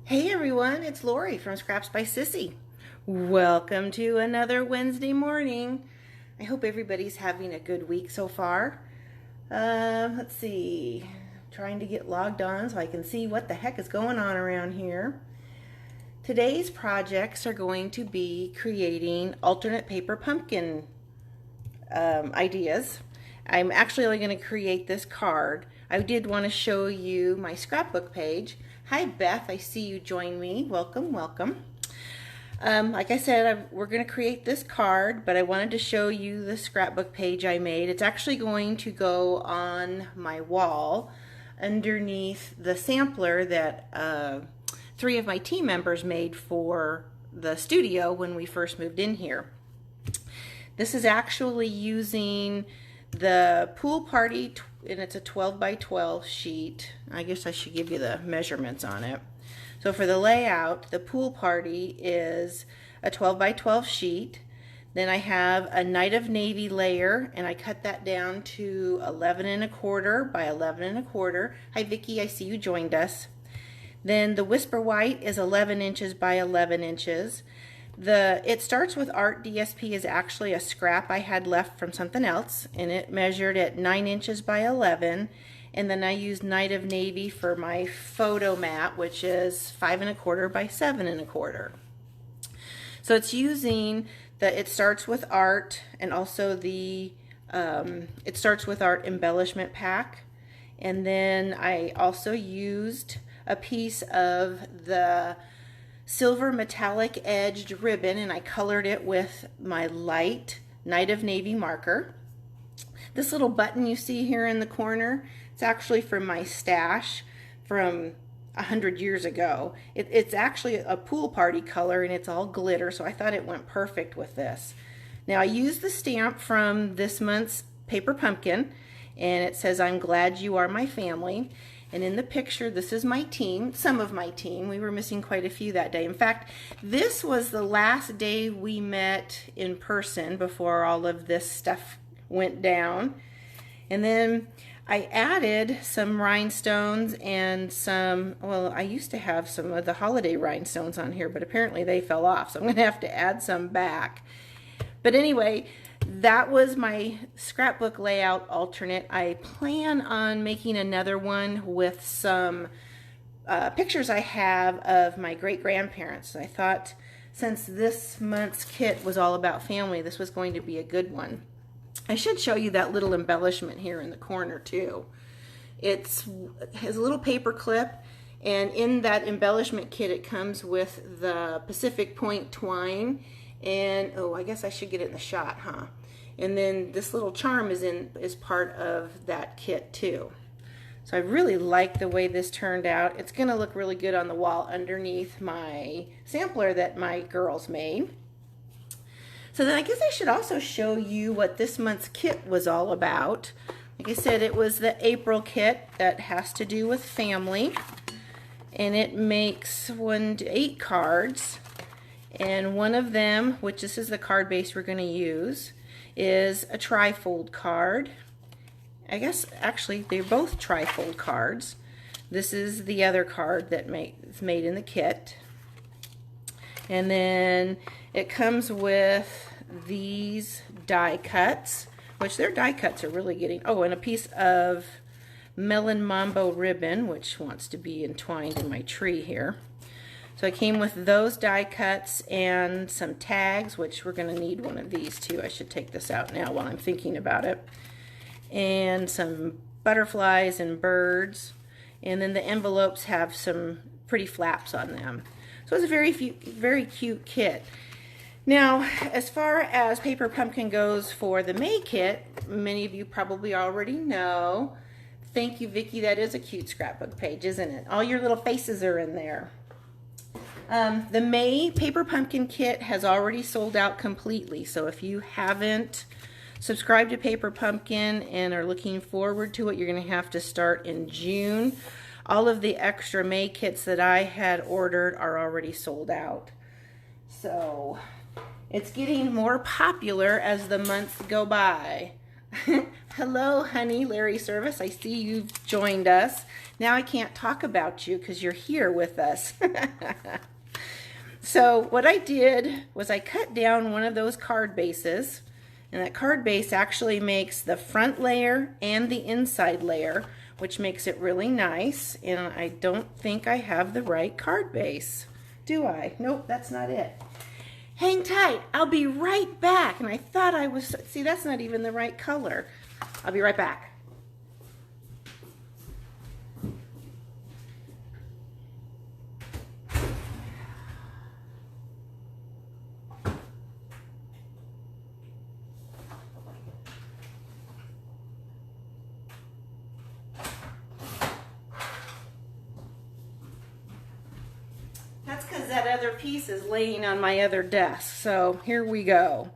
Hey everyone, it's Lori from Scraps by Sissy. Welcome to another Wednesday morning. I hope everybody's having a good week so far. Let's see, trying to get logged on so I can see what the heck is going on around here. Today's projects are going to be creating alternate paper pumpkin ideas. I'm actually only going to create this card. I did want to show you my scrapbook page. Hi Beth, I see you join me. Welcome, welcome. Like I said, we're going to create this card, but I wanted to show you the scrapbook page I made. It's actually going to go on my wall underneath the sampler that three of my team members made for the studio when we first moved in here. This is actually using the pool party, and it's a 12 by 12 sheet. I guess I should give you the measurements on it. So for the layout, the pool party is a 12 by 12 sheet. Then I have a Night of Navy layer, and I cut that down to 11 1/4 by 11 1/4. Hi Vicki, I see you joined us. Then the Whisper White is 11 inches by 11 inches. It Starts with Art DSP is actually a scrap I had left from something else, and it measured at 9 inches by 11. And then I used Night of Navy for my photo mat, which is 5 1/4 by 7 1/4. So it's using the It Starts with Art and also the It Starts with Art embellishment pack. And then I also used a piece of the silver metallic edged ribbon, and I colored it with my light Night of Navy marker. This little button you see here in the corner, it's actually from my stash from 100 years ago. It's actually a pool party color, and it's all glitter, so I thought it went perfect with this. Now I used the stamp from this month's Paper Pumpkin, and it says, "I'm glad you are my family." And in the picture, this is my team, some of my team. We were missing quite a few that day. In fact, this was the last day we met in person before all of this stuff went down. And then I added some rhinestones and I used to have some of the holiday rhinestones on here, but apparently they fell off. So I'm going to have to add some back. But anyway, that was my scrapbook layout alternate. I plan on making another one with some pictures I have of my great-grandparents. I thought since this month's kit was all about family, this was going to be a good one. I should show you that little embellishment here in the corner too. It has a little paper clip, and in that embellishment kit it comes with the Pacific Point twine. And oh, I guess I should get it in the shot, huh? And then this little charm is part of that kit too. So I really like the way this turned out. It's going to look really good on the wall underneath my sampler that my girls made. So then I guess I should also show you what this month's kit was all about. Like I said, it was the April kit that has to do with family, and it makes 1 to 8 cards. And one of them, which this is the card base we're going to use, is a trifold card. I guess actually they're both trifold cards. This is the other card that is made in the kit. And then it comes with these die cuts, which their die cuts are really getting, oh, and a piece of Melon Mambo ribbon, which wants to be entwined in my tree here. So I came with those die cuts and some tags, which we're going to need one of these too. I should take this out now while I'm thinking about it. And some butterflies and birds. And then the envelopes have some pretty flaps on them. So it's a very cute kit. Now, as far as Paper Pumpkin goes for the May kit, many of you probably already know. Thank you, Vicki. That is a cute scrapbook page, isn't it? All your little faces are in there. The May Paper Pumpkin kit has already sold out completely, so if you haven't subscribed to Paper Pumpkin and are looking forward to it, you're going to have to start in June. All of the extra May kits that I had ordered are already sold out. So it's getting more popular as the months go by. Hello, honey, Larry Service. I see you've joined us. Now I can't talk about you because you're here with us. So what I did was I cut down one of those card bases, and that card base actually makes the front layer and the inside layer, which makes it really nice. And I don't think I have the right card base, do I? Nope, that's not it. Hang tight, I'll be right back. And I thought I was, see, that's not even the right color. I'll be right back. That's because that other piece is laying on my other desk. So here we go.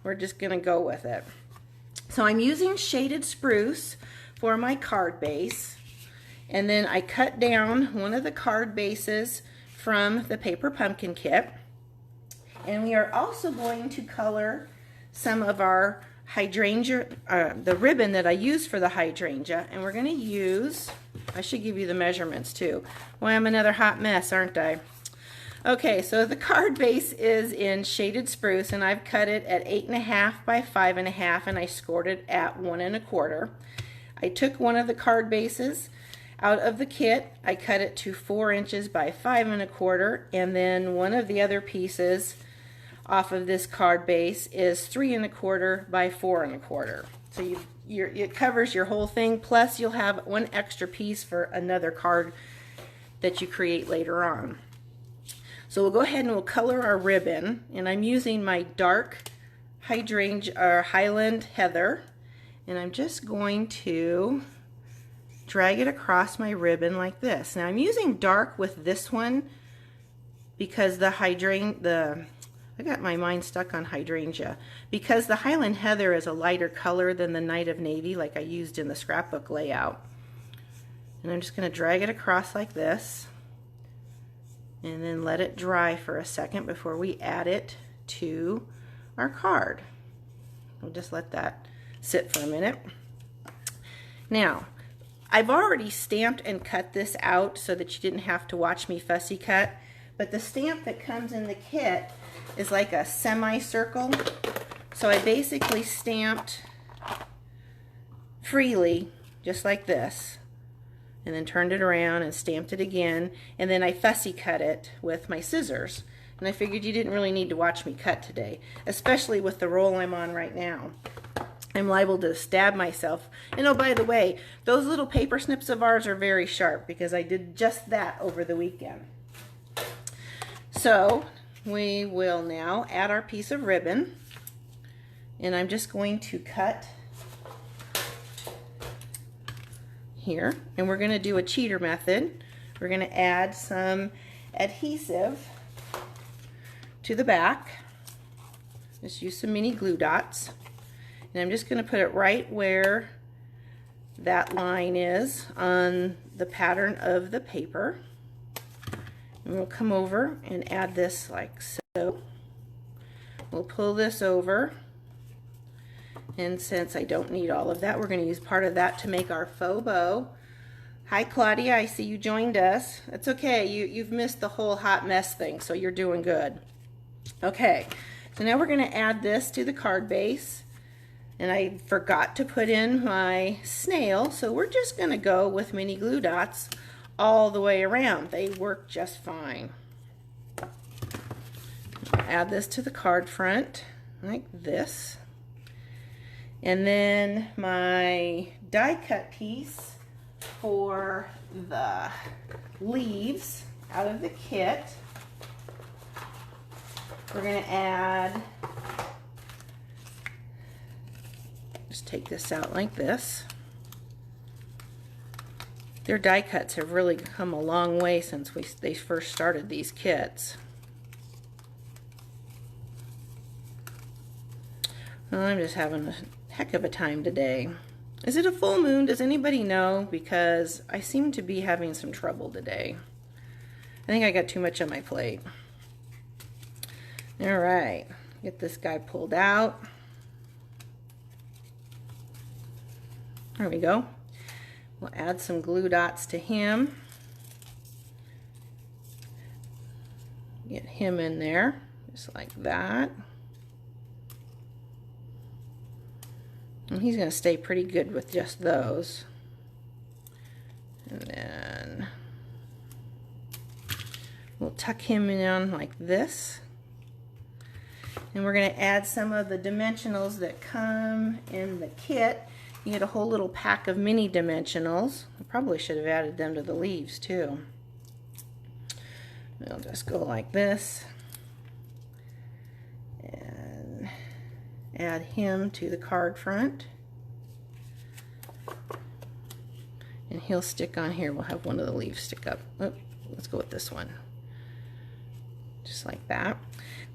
We're just going to go with it. So I'm using shaded spruce for my card base. And then I cut down one of the card bases from the paper pumpkin kit. And we are also going to color some of our hydrangea, the ribbon that I use for the hydrangea. And we're going to use, I should give you the measurements too. Boy, I'm another hot mess, aren't I? Okay, so the card base is in shaded spruce, and I've cut it at 8.5 by 5.5, and I scored it at 1 1/4. I took one of the card bases out of the kit. I cut it to 4 inches by 5 1/4, and then one of the other pieces off of this card base is 3 1/4 by 4 1/4. So it covers your whole thing, plus you'll have one extra piece for another card that you create later on. So we'll go ahead and we'll color our ribbon, and I'm using my dark hydrangea or Highland Heather, and I'm just going to drag it across my ribbon like this. Now I'm using dark with this one because I got my mind stuck on hydrangea, because the Highland Heather is a lighter color than the Night of Navy like I used in the scrapbook layout. And I'm just going to drag it across like this, and then let it dry for a second before we add it to our card. We'll just let that sit for a minute. Now, I've already stamped and cut this out so that you didn't have to watch me fussy cut, but the stamp that comes in the kit is like a semicircle. So I basically stamped freely, just like this, and then turned it around and stamped it again, and then I fussy cut it with my scissors. And I figured you didn't really need to watch me cut today, especially with the roll I'm on right now. I'm liable to stab myself. And oh, by the way, those little paper snips of ours are very sharp because I did just that over the weekend. So we will now add our piece of ribbon, and I'm just going to cut here, and we're going to do a cheater method. We're going to add some adhesive to the back. Just use some mini glue dots, and I'm just going to put it right where that line is on the pattern of the paper. And we'll come over and add this like so. We'll pull this over, and since I don't need all of that, we're going to use part of that to make our faux bow. Hi Claudia, I see you joined us. It's okay, you've missed the whole hot mess thing, so you're doing good. Okay, so now we're going to add this to the card base, and I forgot to put in my snail, so we're just going to go with mini glue dots all the way around. They work just fine. Add this to the card front like this. And then my die cut piece for the leaves out of the kit, we're going to add, just take this out like this. Their die cuts have really come a long way since they first started these kits. Well, I'm just having a heck of a time today. Is it a full moon? Does anybody know? Because I seem to be having some trouble today. I think I got too much on my plate. All right, get this guy pulled out. There we go. We'll add some glue dots to him. Get him in there, just like that. And he's going to stay pretty good with just those. And then we'll tuck him in like this. And we're going to add some of the dimensionals that come in the kit. You get a whole little pack of mini dimensionals. I probably should have added them to the leaves too. We'll just go like this and add him to the card front. And he'll stick on here. We'll have one of the leaves stick up. Oh, let's go with this one. Just like that.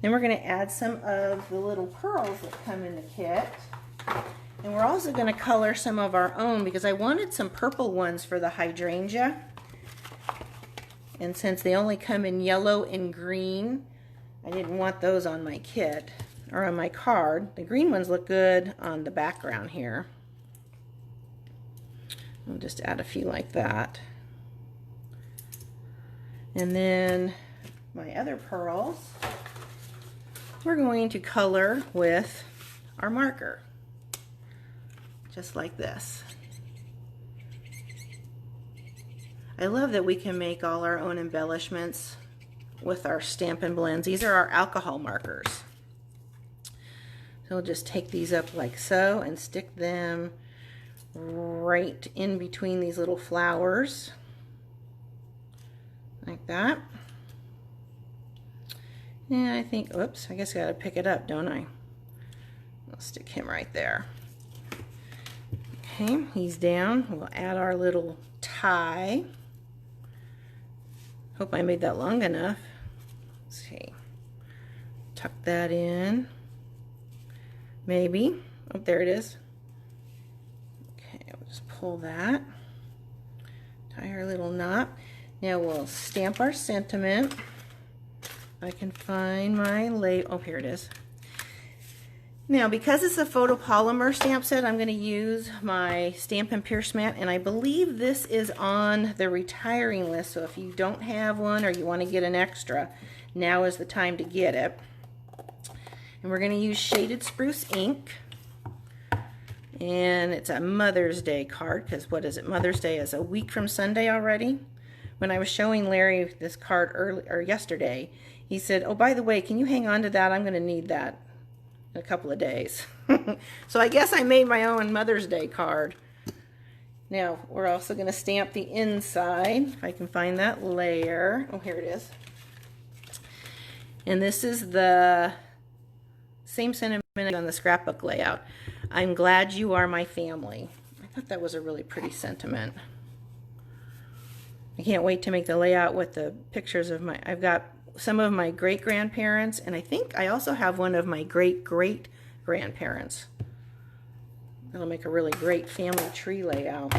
Then we're going to add some of the little pearls that come in the kit. And we're also going to color some of our own because I wanted some purple ones for the hydrangea. And since they only come in yellow and green, I didn't want those on my kit or on my card. The green ones look good on the background here. I'll just add a few like that. And then my other pearls, we're going to color with our marker, just like this. I love that we can make all our own embellishments with our Stampin' Blends. These are our alcohol markers. So we'll just take these up like so and stick them right in between these little flowers, like that. And I think, oops, I guess I gotta pick it up, don't I? I'll stick him right there. Okay, he's down. We'll add our little tie. Hope I made that long enough. Let's see. Tuck that in. Maybe. Oh, there it is. Okay, we'll just pull that. Tie our little knot. Now we'll stamp our sentiment. I can find my oh, here it is. Now, because it's a photopolymer stamp set, I'm going to use my Stampin' Pierce mat, and I believe this is on the retiring list, so if you don't have one or you want to get an extra, now is the time to get it. And we're going to use Shaded Spruce ink, and it's a Mother's Day card, because what is it? Mother's Day is a week from Sunday already. When I was showing Larry this card yesterday, he said, oh, by the way, can you hang on to that? I'm going to need that in a couple of days. So I guess I made my own Mother's Day card. Now, we're also going to stamp the inside, if I can find that layer. Oh, here it is. And this is the same sentiment on the scrapbook layout. I'm glad you are my family. I thought that was a really pretty sentiment. I can't wait to make the layout with the pictures of I've got some of my great-grandparents, and I think I also have one of my great-great-grandparents. That'll make a really great family tree layout.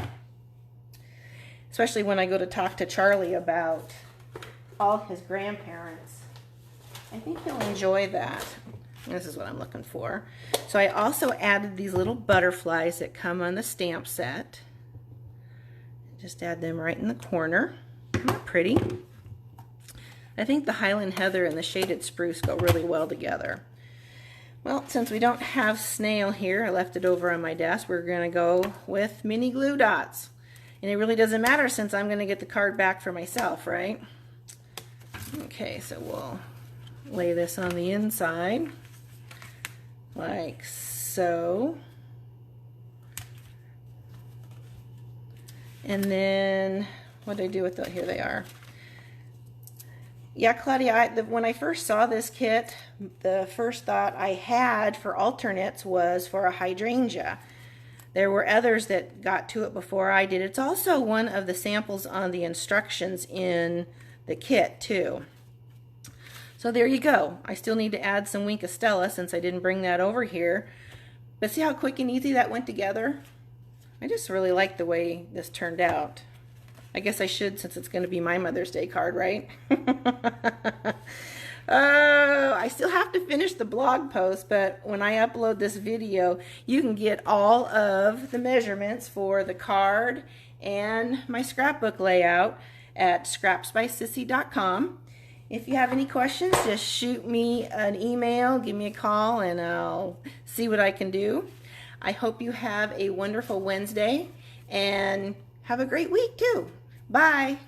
Especially when I go to talk to Charlie about all his grandparents. I think he'll enjoy that. This is what I'm looking for. So I also added these little butterflies that come on the stamp set. Just add them right in the corner. Isn't that pretty? I think the Highland Heather and the Shaded Spruce go really well together. Well, since we don't have snail here, I left it over on my desk, we're going to go with mini glue dots. And it really doesn't matter since I'm going to get the card back for myself, right? Okay, so we'll lay this on the inside, like so. And then, what did I do with those? Here they are. Yeah, Claudia, when I first saw this kit, the first thought I had for alternates was for a hydrangea. There were others that got to it before I did. It's also one of the samples on the instructions in the kit, too. So there you go. I still need to add some Wink of Stella since I didn't bring that over here. But see how quick and easy that went together? I just really like the way this turned out. I guess I should since it's going to be my Mother's Day card, right? Oh, I still have to finish the blog post, but when I upload this video, you can get all of the measurements for the card and my scrapbook layout at scrapsbysissy.com. If you have any questions, just shoot me an email, give me a call, and I'll see what I can do. I hope you have a wonderful Wednesday and have a great week too. Bye.